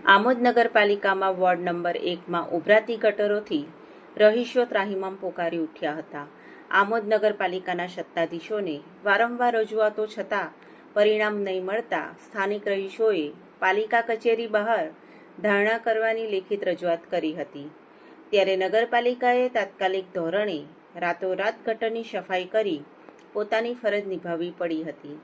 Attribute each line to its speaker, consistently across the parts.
Speaker 1: આમોદ નગરપાલિકામાં ward number 1માં ઉભરાતી ગટરોથી રહીશો ત્રાહિમામ પોકારી ઉઠ્યા હતા। આમોદ નગરપાલિકાના સત્તાધીશોને વારંવાર રજૂઆતો છતાં પરિણામ નહીં મળતા સ્થાનિક રહીશોએ પાલિકા કચેરી બહાર ધરણા કરવાની લેખિત રજૂઆત કરી હતી। ત્યારે નગરપાલિકાએ તાત્કાલિક ધોરણે રાતોરાત ગટરની સફાઈ કરી પોતાની ફરજ નિભાવવી પડી હતી।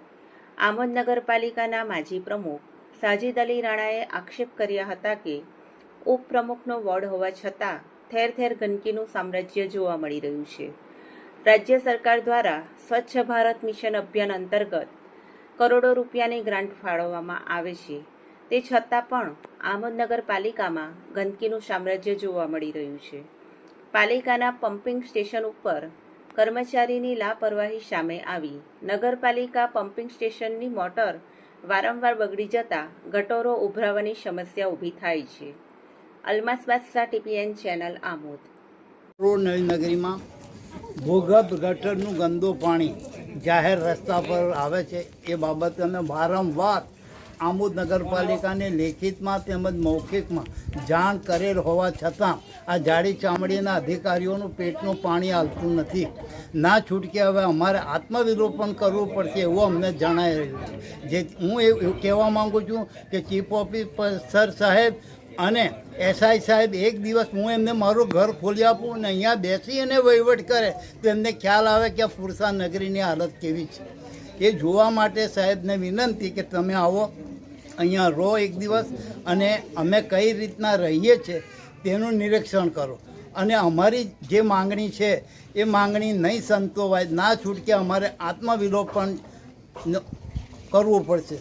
Speaker 1: આમોદ નગરપાલિકાના માજી પ્રમુખ સાજિદ અલી રાણાએ આક્ષેપ કર્યા હતા કે ઉપપ્રમુખનો વોર્ડ હોવા છતાં ઠેર ઠેર ગંદકીનું સામ્રાજ્ય જોવા મળી રહ્યું છે। રાજ્ય સરકાર દ્વારા સ્વચ્છ ભારત મિશન અભિયાન અંતર્ગત કરોડો રૂપિયાની ગ્રાન્ટ ફાળવવામાં આવે છે, તે છતાં પણ આમોદ નગરપાલિકામાં ગંદકીનું સામ્રાજ્ય જોવા મળી રહ્યું છે। પાલિકાના પમ્પિંગ સ્ટેશન ઉપર કર્મચારીની લાપરવાહી સામે આવી। નગરપાલિકા પમ્પિંગ સ્ટેશનની મોટર વારંવાર બગડી જતા ગટરો ઉભરાવાની સમસ્યા ઊભી થાય છે। અલમાસ બાદશાહ TPN ચેનલ આમોદ।
Speaker 2: નગરીમાં ભૂગર્ભ ગટરનું ગંદુ પાણી જાહેર રસ્તા પર આવે છે, એ બાબતે અમે વારંવાર આમોદ નગરપાલિકાને લેખિતમાં તેમજ મૌખિકમાં જાણ કરેલ હોવા છતાં આ જાડી ચામડીના અધિકારીઓનું પેટનું પાણી હાલતું નથી। ના છૂટકે હવે અમારે આત્મવિલોપન કરવું પડશે એવું અમને જણાઈ રહ્યું છે। જે હું એવું કહેવા માગું છું કે ચીફ ઓફિસર સાહેબ અને SI સાહેબ એક દિવસ હું એમને મારું ઘર ખોલી આપું અને અહીંયા બેસી અને વહીવટ કરે તો એમને ખ્યાલ આવે કે આ પુરસા નગરીની હાલત કેવી છે। એ જોવા માટે સાહેબને વિનંતી કે તમે આવો, અહીંયા રહો એક દિવસ અને અમે કઈ રીતના રહીએ છીએ તેનું નિરીક્ષણ કરો અને અમારી જે માંગણી છે એ માંગણી નહીં સંતોવાય, ના છૂટકે અમારે આત્મવિલોપન કરવું પડશે।